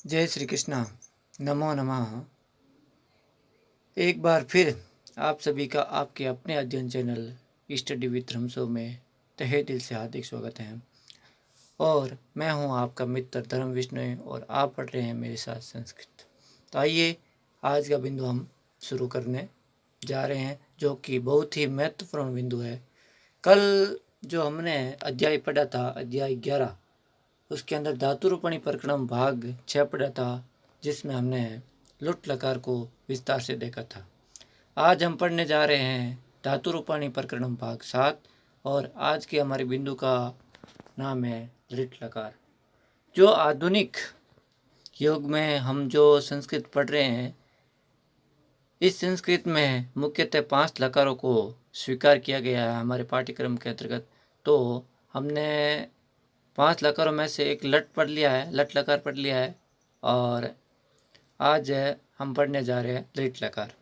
जय श्री कृष्णा। नमो नमः। एक बार फिर आप सभी का आपके अपने अध्ययन चैनल स्टडी विथ रमसो में तहे दिल से हार्दिक स्वागत है। और मैं हूं आपका मित्र धर्म विष्णु और आप पढ़ रहे हैं मेरे साथ संस्कृत। तो आइए आज का बिंदु हम शुरू करने जा रहे हैं, जो कि बहुत ही महत्वपूर्ण बिंदु है। कल जो हमने अध्याय पढ़ा था, अध्याय 11, उसके अंदर धातुरूपणी प्रकरण भाग 6 पढ़ा था, जिसमें हमने लुट लकार को विस्तार से देखा था। आज हम पढ़ने जा रहे हैं धातुरूपणी प्रकरण भाग 7 और आज के हमारे बिंदु का नाम है लिट लकार। जो आधुनिक युग में हम जो संस्कृत पढ़ रहे हैं, इस संस्कृत में मुख्यतः 5 लकारों को स्वीकार किया गया है हमारे पाठ्यक्रम के अंतर्गत। तो हमने 5 लकारों में से एक लट पढ़ लिया है, लट लकार पढ़ लिया है, और आज हम पढ़ने जा रहे हैं लिट लकार।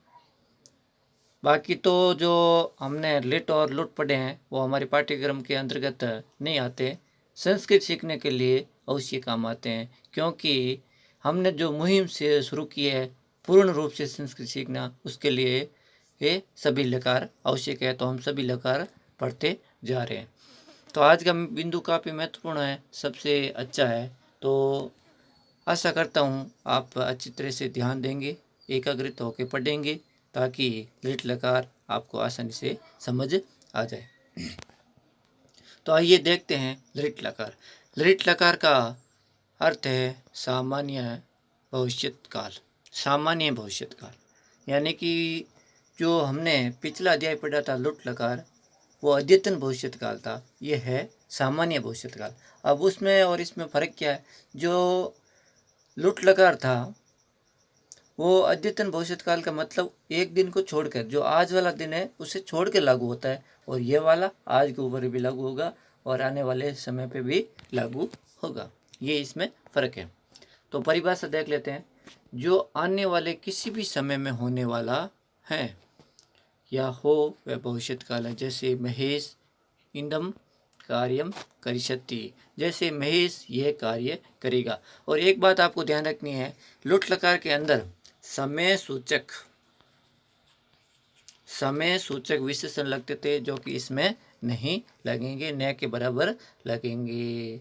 बाकी तो जो हमने लिट और लुट पढ़े हैं वो हमारे पाठ्यक्रम के अंतर्गत नहीं आते, संस्कृत सीखने के लिए अवश्य काम आते हैं, क्योंकि हमने जो मुहिम से शुरू की है पूर्ण रूप से संस्कृत सीखना, उसके लिए ये सभी लकार आवश्यक है। तो हम सभी लकार पढ़ते जा रहे हैं। तो आज का बिंदु काफ़ी महत्वपूर्ण है, सबसे अच्छा है। तो आशा करता हूँ आप अच्छी तरह से ध्यान देंगे, एकाग्रित होकर पढ़ेंगे, ताकि लिट लकार आपको आसानी से समझ आ जाए। तो आइए देखते हैं लिट लकार। लिट लकार का अर्थ है सामान्य भविष्यत काल। सामान्य भविष्यत काल यानी कि जो हमने पिछला अध्याय पढ़ा था लुट लकार, वो अद्यतन भविष्यत काल था। ये है सामान्य भविष्यत काल। अब उसमें और इसमें फ़र्क क्या है? जो लुट लकार था वो अद्यतन भविष्यत काल का मतलब एक दिन को छोड़कर, जो आज वाला दिन है उसे छोड़ के लागू होता है, और ये वाला आज के ऊपर भी लागू होगा और आने वाले समय पे भी लागू होगा। ये इसमें फ़र्क है। तो परिभाषा देख लेते हैं। जो आने वाले किसी भी समय में होने वाला है या हो वह भविष्यत काल है। जैसे महेश इंदम कार्यम करिष्यति, जैसे महेश यह कार्य करेगा। और एक बात आपको ध्यान रखनी है, लुट लकार के अंदर समय सूचक विशेषण लगते थे, जो कि इसमें नहीं लगेंगे, न के बराबर लगेंगे।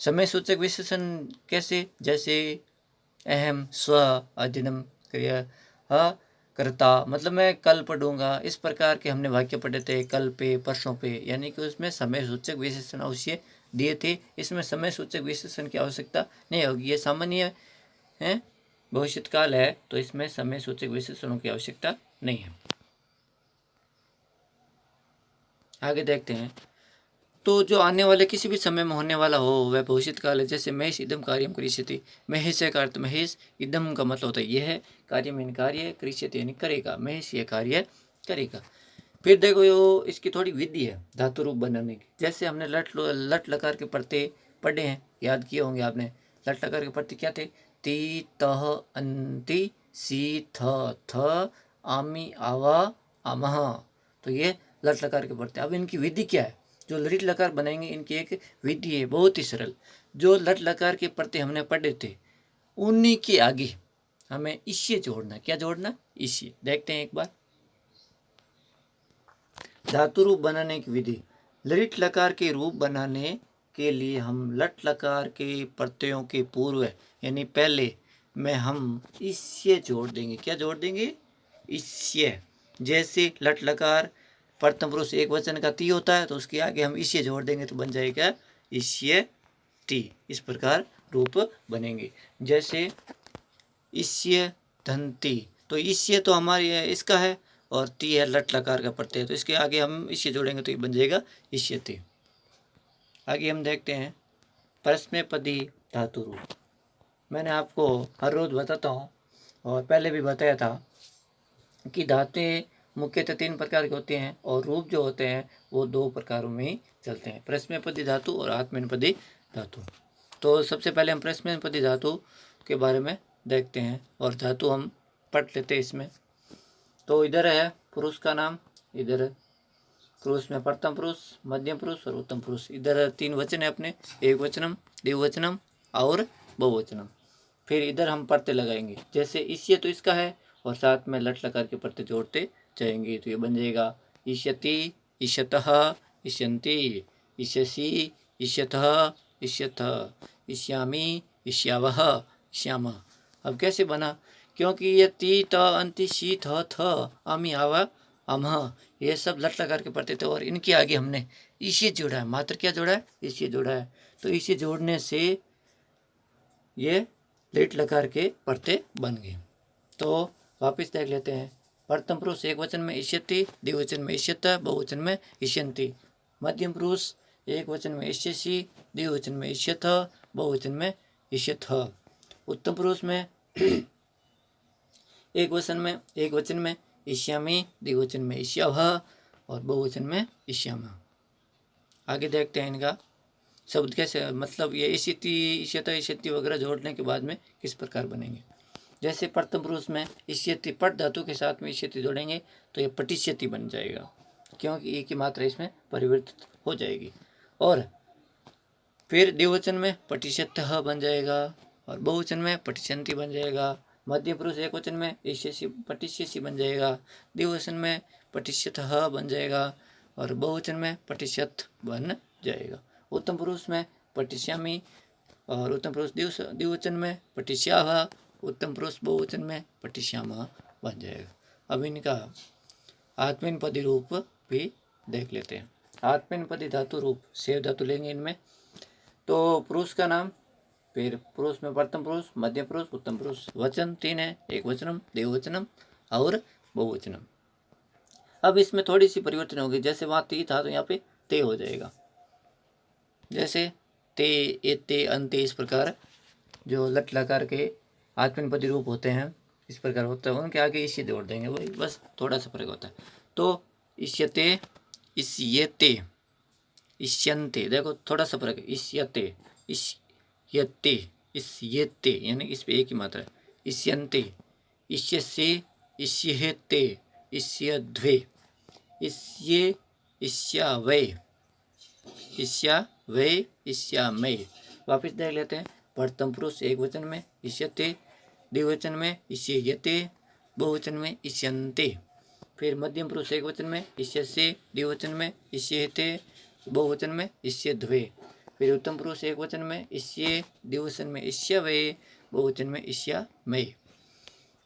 समय सूचक विशेषण कैसे? जैसे अहम, स्व, अधीनम, क्रिया, करता, मतलब मैं कल पढ़ूंगा। इस प्रकार के हमने वाक्य पढ़े थे, कल पे, परसों पे, यानी कि उसमें समय सूचक विशेषण अवश्य दिए थे। इसमें समय सूचक विशेषण की आवश्यकता नहीं होगी। ये सामान्य है, भविष्यत काल है, तो इसमें समय सूचक विशेषणों की आवश्यकता नहीं है। आगे देखते हैं। तो जो आने वाले किसी भी समय में होने वाला हो वह भविष्यत काल है। जैसे महेश इदम कार्यम करिष्यति, महेश का अर्थ महेश, इदम का मतलब होता है यह है, कार्यम यानी कार्य, करिष्यति यानी करेगा, महेश यह कार्य करेगा। फिर देखो यो इसकी थोड़ी विधि है धातु रूप बनाने की। जैसे हमने लट लकार के प्रत्यय पढ़े हैं, याद किए होंगे आपने। लट लकार के प्रत्यय क्या थे? ती, तह, अंति, सी, थ, आमी, आवा, आमह। तो ये लट लकार के प्रत्यय। अब इनकी विधि क्या है? जो लिट लकार बनाएंगे इनकी एक विधि है, बहुत ही सरल। जो लट लकार के प्रत्यय हमने पढ़े थे उन्हीं के आगे हमें इश्य जोड़ना। क्या जोड़ना? इश्य। देखते हैं एक बार। धातु रूप बनाने की विधि। लिट लकार के रूप बनाने के लिए हम लट लकार के प्रत्ययों के पूर्व यानी पहले में हम इश्य जोड़ देंगे। क्या जोड़ देंगे? इश्य। जैसे लट लकार प्रथम पुरुष एक वचन का ती होता है, तो उसके आगे हम इश्य जोड़ देंगे तो बन जाएगा इश्य ती। इस प्रकार रूप बनेंगे। जैसे इश्य धनती, तो इश्य तो हमारे इसका है और ती है लट लकार का प्रत्यय, तो इसके आगे हम इश्य जोड़ेंगे तो ये बन जाएगा इष्यति। आगे हम देखते हैं परस्मैपदी धातु रूप। मैंने आपको हर रोज़ बताता हूँ और पहले भी बताया था कि धातुएं मुख्यतः 3 प्रकार के होते हैं और रूप जो होते हैं वो 2 प्रकारों में ही चलते हैं, परस्मैपदी धातु और आत्मनेपदी धातु। तो सबसे पहले हम परस्मैपदी धातु के बारे में देखते हैं और धातु हम पढ़ लेते हैं इसमें। तो इधर है पुरुष का नाम, इधर पुरुष में प्रथम पुरुष, मध्यम पुरुष और उत्तम पुरुष। इधर 3 वचन है अपने, एक वचनम, द्विवचनम और बहुवचनम। फिर इधर हम प्रत्यय लगाएंगे, जैसे इष्य तो इसका है और साथ में लट लगा के प्रत्यय जोड़ते जाएंगे, तो ये बन जाएगा इष्यति, इष्यतः, इष्यन्ति, इष्यसि, इष्यतः, इष्यथः, इष्यामि, इष्यावः, इष्यामः। अब कैसे बना, क्योंकि ये ती त अंति शी थ थ अमी आवा अमह ये सब लट लगा के पढ़ते थे और इनके आगे हमने इसे जोड़ा है, मात्र क्या जोड़ा है, इसे जोड़ा है। तो इसे जोड़ने से ये लेट लकार के पढ़ते बन गए। तो वापस देख लेते हैं। प्रथम पुरुष एक वचन में इष्यति, द्विवचन में इष्यत, बहुवचन में इष्यन्ति। मध्यम पुरुष एक वचन में इष्यसि, द्विवचन में इष्यथ, बहुवचन में इष्यथ। उत्तम पुरुष में एक वचन में इष्यामि, द्विवचन में इष्यावः और बहुवचन में इष्यामः। आगे देखते हैं इनका शब्द कैसे, मतलब ये इष्यति, इष्यत, इष्यति वगैरह जोड़ने के बाद में किस प्रकार बनेंगे। जैसे प्रथम पुरुष में इष्यति पट धातु के साथ में इष्यति जोड़ेंगे तो ये पटिष्यति बन जाएगा, क्योंकि ए की मात्रा इसमें परिवर्तित हो जाएगी। और फिर द्विवचन में पटिष्यतः बन जाएगा और बहुवचन में पटिष्यन्ति बन जाएगा। मध्य पुरुष एक वचन में इष्यसि पटिष्यसि बन जाएगा, द्विवचन में पटिष्यतः बन जाएगा और बहुवचन में पटिष्यत बन जाएगा। उत्तम पुरुष में पटिष्यामि और उत्तम पुरुष द्विवचन में पटिष्यावः, उत्तम पुरुष बहुवचन में पटिष्यामः बन जाएगा। अब इनका आत्मनेपदी रूप भी देख लेते हैं। आत्मनेपदी धातु रूप सेव धातु लेंगे इनमें, तो पुरुष का नाम, फिर पुरुष में प्रथम पुरुष, मध्य पुरुष, उत्तम पुरुष। वचन 3 है, एक वचनम, द्विवचनम और बहुवचनम। अब इसमें थोड़ी सी परिवर्तन होगी, जैसे वहाँ ती था तो यहाँ पे ते हो जाएगा। जैसे ते, एते, अंते, इस प्रकार जो लट लकार के आत्मनेपदी रूप होते हैं इस प्रकार होता है, उनके आगे इष्य जोड़ देंगे, वही बस थोड़ा सा फर्क होता है। तो इष्यते, इष्यते, इष्यन्ते, देखो थोड़ा सा फर्क है। इष्यते, इष्यते, इष्यते, यानी इस पे एक ही मात्रा है। इष्यन्ते, इष्यसे, इष्येते, इष्यध्वे, इष्ये, इष्यावै, इष्यावै, इष्यामै। वापिस देख लेते हैं। प्रथम पुरुष एक वचन में इष्यते, द्विवचन में इष्येयते, बहुवचन में इष्यन्ते। फिर मध्यम पुरुष एक वचन में इष्यसे, द्विवचन में इष्येते, बहुवचन में इष्यध्वे। फिर उत्तम पुरुष एक वचन में इष्ये, द्विवचन में इष्यावै, बहुवचन में इष्यामै।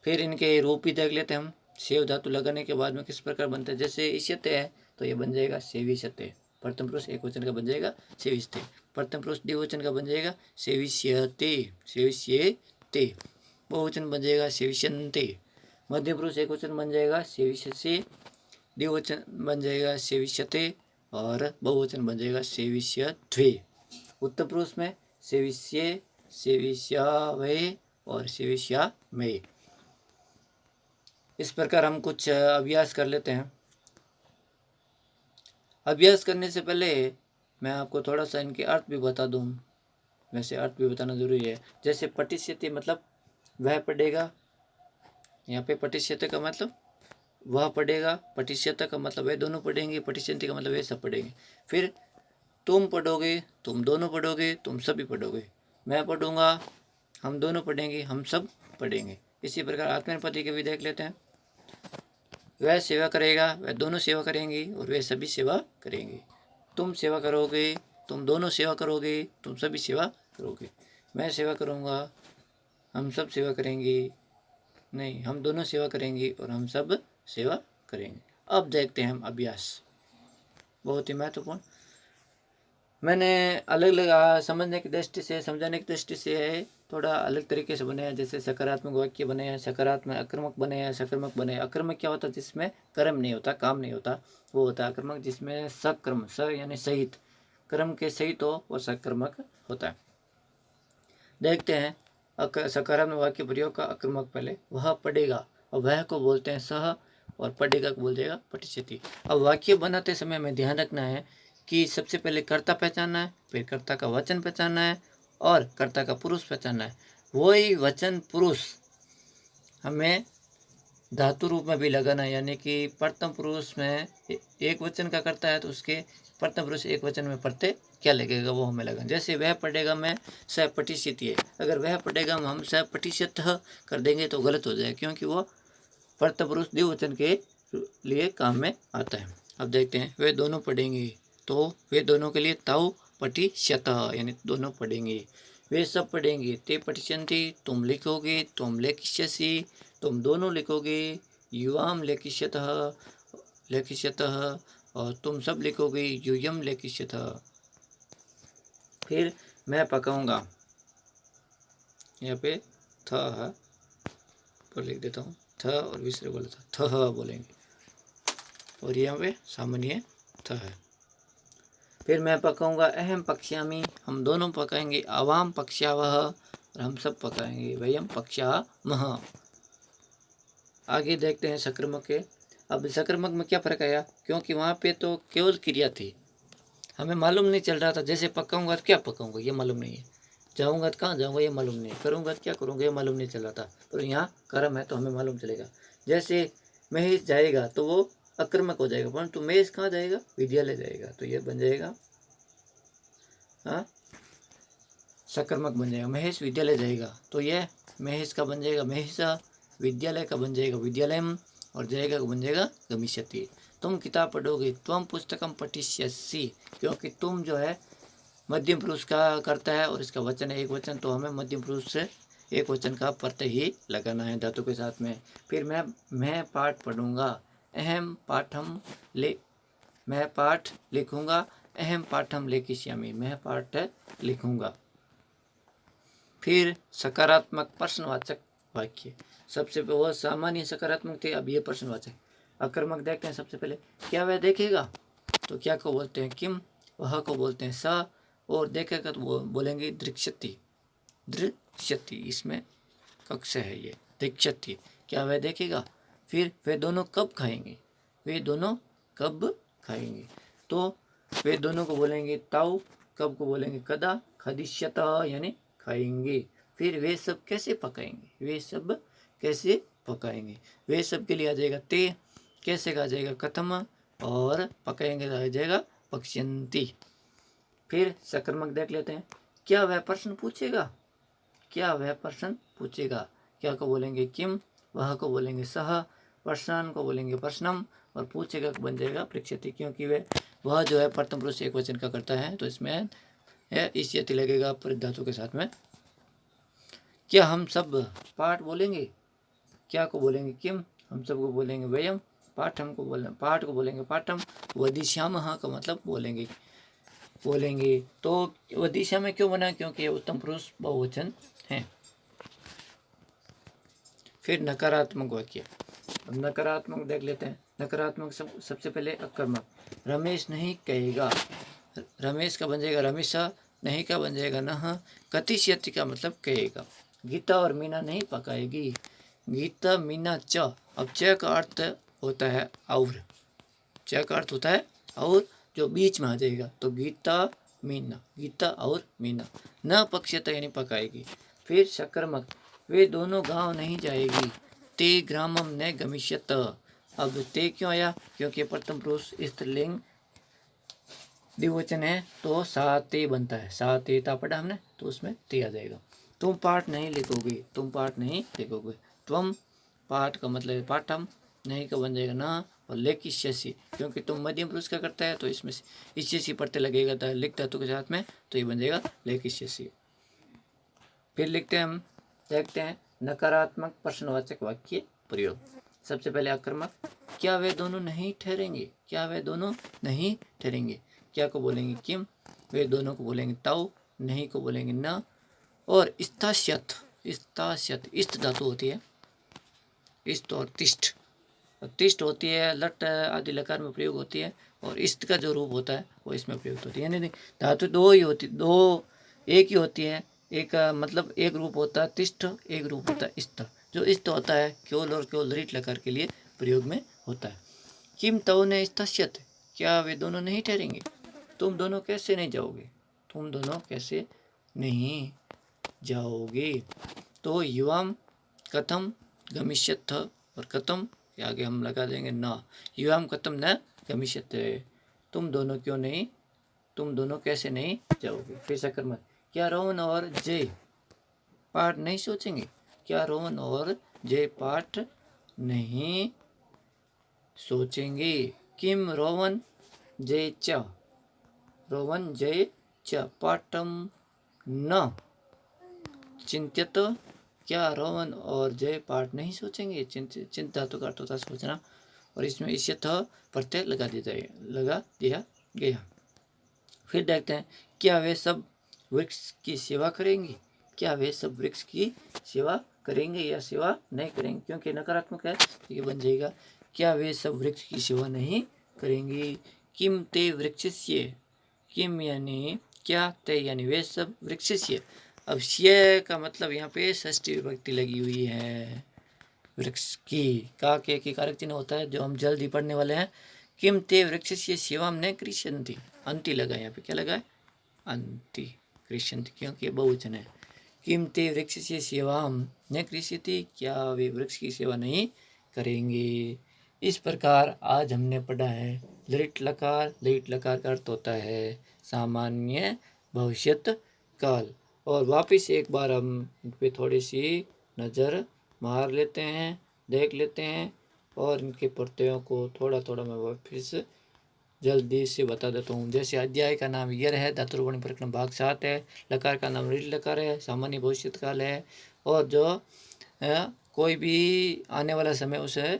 फिर इनके रूप भी देख लेते हैं हम। सेव धातु लगाने के बाद में किस प्रकार बनता है। जैसे इष्यते है तो ये बन जाएगा सेविष्यते। प्रथम पुरुष एक वचन का बन जाएगा सेविष्यते। प्रथम पुरुष द्विवचन का बन जाएगा सेविष्यते, सेविष्येते। बहुवचन बन जाएगा सेविष्यन्ते। मध्य पुरुष एक वचन बन जाएगा सेविष्यसे, द्विवचन बन जाएगा सेविष्यते और बहुवचन बन जाएगा सेविष्यध्वे। उत्तम पुरुष में सेविष्ये, सेविष्यावै और सेविष्यामै। इस प्रकार हम कुछ अभ्यास कर लेते हैं। अभ्यास करने से पहले मैं आपको थोड़ा सा इनके अर्थ भी बता दूं, वैसे अर्थ भी बताना जरूरी है। जैसे पटिष्यति मतलब वह पढ़ेगा, यहाँ पे पटिष्यते का मतलब वह पढ़ेगा, पटिष्यता का मतलब वह दोनों पढ़ेंगे, पटिष्यन्ति का मतलब वे सब पढ़ेंगे। फिर तुम पढ़ोगे, तुम दोनों पढ़ोगे, तुम सभी पढ़ोगे। मैं पढ़ूंगा, हम दोनों पढ़ेंगे, हम सब पढ़ेंगे। इसी प्रकार आत्मनेपदी के भी देख लेते हैं। वह सेवा करेगा, वह दोनों सेवा करेंगे और वे सभी सेवा करेंगे। तुम सेवा करोगे, तुम दोनों सेवा करोगे, तुम सभी सेवा करोगे। मैं सेवा करूँगा, हम सब सेवा करेंगे, नहीं हम दोनों सेवा करेंगे और हम सब सेवा करेंगे। अब देखते हैं हम अभ्यास, बहुत ही महत्वपूर्ण। मैंने अलग अलग समझने की दृष्टि से, समझाने की दृष्टि से थोड़ा अलग तरीके से बनाया। जैसे सकारात्मक वाक्य बने हैं, सकारात्मक आक्रामक बने हैं, सकर्मक बने हैं। आक्रामक क्या होता है, जिसमें कर्म नहीं होता, काम नहीं होता, वो होता है आक्रामक। जिसमें सकर्म, स यानी सहित, कर्म के सहित हो वो सकर्मक होता है। देखते हैं सकारात्मक वाक्य प्रयोग का आक्रामक पहले। वह पढ़ेगा, और वह को बोलते हैं सह, और पढ़ेगा को बोल जाएगा पठिष्यति। अब वाक्य बनाते समय हमें ध्यान रखना है कि सबसे पहले कर्ता पहचानना है, फिर कर्ता का वचन पहचानना है और कर्ता का पुरुष पहचानना है। वही वचन पुरुष हमें धातु रूप में भी लगाना है, यानी कि प्रथम पुरुष में एक वचन का कर्ता है तो उसके प्रथम पुरुष एक वचन में प्रत्यय क्या लगेगा वो हमें लगा। जैसे वह पढ़ेगा में स पठिष्यति है, अगर वह पढ़ेगा में हम स पठिष्यतः कर देंगे तो गलत हो जाएगा, क्योंकि वो परतपुरुष द्विवचन के लिए काम में आता है। अब देखते हैं, वे दोनों पढ़ेंगे, तो वे दोनों के लिए ताऊ पठिष्यतः यानी दोनों पढ़ेंगे। वे सब पढ़ेंगे, ते पठिष्यन्ति तुम लिखोगे, तुम लेखिष्यसि तुम दोनों लिखोगे, युवाम लेखिष्यतः और तुम सब लिखोगे, यूयम लेखिष्यतः। फिर मैं पकाऊंगा, यहाँ पे थ है पर लिख देता हूँ, थ और विसर्ग बोला था, थ बोलेंगे और यहाँ पे सामान्य थ है। फिर मैं पकाऊंगा, अहम पक्ष्यामि हम दोनों पकाएंगे, आवाम पक्ष्यावह और हम सब पकाएंगे, वयम पक्ष्यामः। आगे देखते हैं सकर्मक के। अब सकर्मक में क्या फर्क आया, क्योंकि वहाँ पे तो केवल क्रिया थी, हमें मालूम नहीं चल रहा था। जैसे पकाऊंगा तो क्या पकाऊंगा ये मालूम नहीं है, जाऊंगा तो कहाँ जाऊंगा ये मालूम नहीं, करूंगा तो क्या करूंगा ये मालूम नहीं चल रहा था। पर यहाँ कर्म है तो हमें मालूम चलेगा। जैसे महेश जाएगा तो वो अकर्मक हो जाएगा, परंतु महेश कहाँ जाएगा, विद्यालय जाएगा, तो ये बन जाएगा हाँ सकर्मक बन जाएगा। महेश विद्यालय जाएगा तो यह महेश का बन जाएगा महेशा, विद्यालय का बन जाएगा विद्यालयम और जाएगा का बन जाएगा गमिष्यति। तुम किताब पढ़ोगे, त्वम पुस्तकम पठिष्यसि, क्योंकि तुम जो है मध्यम पुरुष का करता है और इसका वचन है एक वचन, तो हमें मध्यम पुरुष से एक वचन का प्रत्यय ही लगाना है धातु के साथ में। फिर मैं पाठ पढ़ूंगा, अहम पाठम ले मैं पाठ लिखूंगा, अहम पाठम लेखिष्यामि मैं पाठ लिखूंगा। फिर सकारात्मक प्रश्नवाचक वाक्य, सबसे वो सामान्य सकारात्मक थे, अब ये प्रश्नवाचक। आक्रमक देखते हैं सबसे पहले, क्या वह देखेगा, तो क्या को बोलते हैं किम, वह को बोलते हैं सा, और देखेगा तो वो बोलेंगे दृक्ष्यति, दृक्ष्यति इसमें कक्ष है ये दृक्ष्यति, क्या वह देखेगा। फिर वे दोनों कब खाएंगे, वे दोनों कब खाएंगे, तो वे दोनों को बोलेंगे ताऊ, कब को बोलेंगे कदा, खदिष्यत यानी खाएंगे। फिर वे सब कैसे पकाएंगे, वे सब कैसे पकाएंगे, वे सब के लिए आ जाएगा ते, कैसे का आ जाएगा कथम, और पकाएंगे आ जाएगा पक्ष्यन्ति। फिर सकर्मक देख लेते हैं, क्या वह प्रश्न पूछेगा, क्या वह प्रश्न पूछेगा, क्या को बोलेंगे किम, वह को बोलेंगे सह, प्रश्न को बोलेंगे प्रश्नम और पूछेगा बन जाएगा पृच्छति, क्योंकि वह जो है प्रथम पुरुष एक वचन का करता है तो इसमें है इष्यति लगेगा परित धातु के साथ में। क्या हम सब पाठ बोलेंगे, क्या को बोलेंगे किम, हम सब को बोलेंगे वयम, पाठम को बोलेंगे पाठम, वदिष्यामः का मतलब बोलेंगे। तो वदिष्या में क्यों बना, क्योंकि ये उत्तम पुरुष बहुवचन है। फिर नकारात्मक वाक्य, नकारात्मक देख लेते हैं। नकारात्मक सबसे पहले अकर्मक, रमेश नहीं कहेगा, रमेश का बन जाएगा रमेशा, नहीं का बन जाएगा नह, कतिष्यति का मतलब कहेगा। गीता और मीना नहीं पकाएगी, गीता मीना च, अब च का अर्थ होता है और, च का अर्थ होता है और जो बीच में आ जाएगा, तो गीता मीना, गीता और मीना, न पक्ष्यता यानी पकाएगी। फिर सकर्मक, वे दोनों गांव नहीं जाएगी, ते ग्रामम न गमिष्यत, अब ते क्यों आया, क्योंकि प्रथम पुरुष स्त्रीलिंग द्विवचन है तो सा ते बनता है, सा ते ता पढ़ा हमने तो उसमें ते आ जाएगा। तुम पाठ नहीं लिखोगे, तुम पाठ नहीं लिखोगे, त्वम पाठ का मतलब है पाठम, नहीं का बन जाएगा ना, और लेखिष्यसि क्योंकि तुम मध्यम पुरुष का करता है तो इसमें इष्यसि प्रत्यय लगेगा था लिख धातु के साथ में, तो ये बन जाएगा लेखिष्यसि। फिर लिखते हैं हम, देखते हैं नकारात्मक प्रश्नवाचक वाक्य प्रयोग। सबसे पहले आक्रमक, क्या वे दोनों नहीं ठहरेंगे, क्या वे दोनों नहीं ठहरेंगे, क्या को बोलेंगे किम, वे दोनों को बोलेंगे ताऊ, नहीं को बोलेंगे न, और इस्तास्यत, इस्तास्यत इस्त धातु होती है, इस्त और तिष्ठ, तिष्ठ होती है लट आदि लकार में प्रयोग होती है, और इस्त का जो रूप होता है वो इसमें प्रयुक्त होती है, यानी धातु दो ही होती, दो एक ही होती है, एक मतलब एक रूप होता है तिष्ठ, एक रूप होता है इस्त, जो इस्त होता है केवल और केवल रीट लकार के लिए प्रयोग में होता है। किम तव ने इस्तस्यत, क्या वे दोनों नहीं ठहरेंगे, तुम दोनों कैसे नहीं जाओगे, तुम दोनों कैसे नहीं जाओगे। तो युवाम कथम गमिष्यथ, और कथम के आगे हम लगा देंगे न, युवाम कथम न गमिष्यथ, तुम दोनों क्यों नहीं, तुम दोनों कैसे नहीं जाओगे। फिर सकर्मक, क्या रोहन और जय पाठ नहीं सोचेंगे? क्या रोहन और जय पाठ नहीं सोचेंगे? किम रोहन जय च, रोहन जय च पाठम न चिंतित, क्या रोहन और जय पाठ नहीं सोचेंगे? चिंता तो का अर्थ होता सोचना, और इसमें इष्यथ प्रत्यय लगा दिया गया। फिर देखते हैं, क्या वे सब वृक्ष की सेवा करेंगे? क्या वे सब वृक्ष की सेवा करेंगे या सेवा नहीं करेंगे? क्योंकि नकारात्मक है, तो ये बन जाएगा, क्या वे सब वृक्ष की सेवा नहीं करेंगे? किम ते वृक्षस्य, किम यानी क्या, ते यानी वे सब वृक्षस्य। अब श्य का मतलब यहाँ पे षष्ठी विभक्ति लगी हुई है वृक्ष की, का के कारक चिन्ह होता है जो हम जल्दी पढ़ने वाले हैं। किम ते वृक्षस्य सेवाम न कृष्यन्ति, अंति लगा, यहाँ पे क्या लगा है? अंति कृष्यन्ति, क्योंकि ये बहुवचन है। किम ते वृक्षस्य सेवाम न कृष्यति, क्या वे वृक्ष की सेवा नहीं करेंगे। इस प्रकार आज हमने पढ़ा है लिट लकार। लिट लकार का अर्थ होता है सामान्य भविष्यत काल। और वापस एक बार हम इन पे थोड़ी सी नज़र मार लेते हैं, देख लेते हैं, और इनके प्रत्ययों को थोड़ा थोड़ा मैं वापस जल्दी से बता देता हूँ। जैसे अध्याय का नाम यर है, धातुर्वणी प्रकरण भाग 7 है। लकार का नाम ऋण लकार है, सामान्य भविष्यत काल है। और जो कोई भी आने वाला समय उसे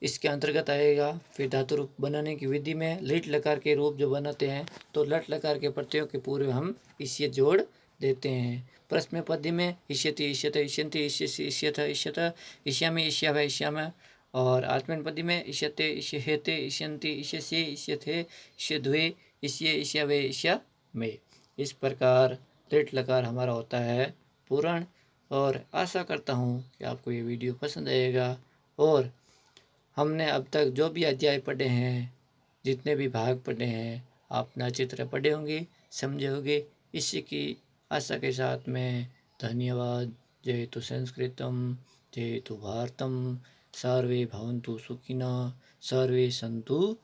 इसके अंतर्गत आएगा। फिर धातु रूप बनाने की विधि में लिट लकार के रूप जो बनाते हैं, तो लट लकार के प्रत्ययों के पूर्व हम इसे जोड़ देते हैं। प्रश्न पद्य में इष्यति, इष्यत, इष्यन्ति, इष्यसि, इष्यथ, इष्यत, इष्यामि, इष्याव, इष्याम। और आत्मन पद्य में इष्यते, इष्यहेते, इष्यन्ति, इष्यसि, इष्यथे, इष्यद्वे, इष्य, इष्यावे, इष्यामे। इस प्रकार लिट लकार हमारा होता है पूर्ण। और आशा करता हूँ कि आपको ये वीडियो पसंद आएगा। और हमने अब तक जो भी अध्याय पढ़े हैं, जितने भी भाग पढ़े हैं, आपने अच्छी तरह पढ़े होंगे, समझे होंगे, इसी की आशा के साथ में धन्यवाद। जय तु संस्कृतम, जय तु भारतम, सर्वे भवन्तु सुखिनः, सर्वे सन्तु